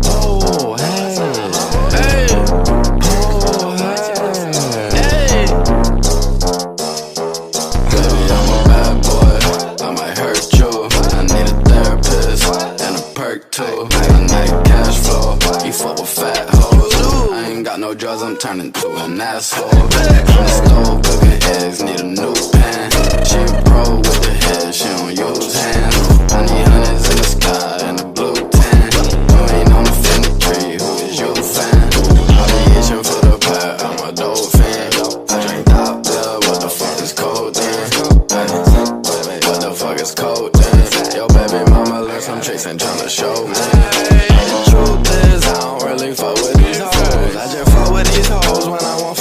Oh, hey. Hey. Oh, hey. Baby, I'm a bad boy. I might hurt you. I need a therapist and a perk too. I need cash flow. You fuck with fat hoes. I ain't got no drugs, I'm turning to an asshole. On the stove, cooking eggs, need a new pan. She a pro with the head, she don't use hands. I need hundreds in the sky and a blue tan. You ain't on the Fendi tree, who is you fan? I be itching for the pad, I'm a dope fan. I drink top blood, what the fuck is cold then? What the fuck is cold then? Yo baby mama learn some tricks and tryna show me. The truth is I don't really fuck with these hoes. I just fuck with these hoes when I want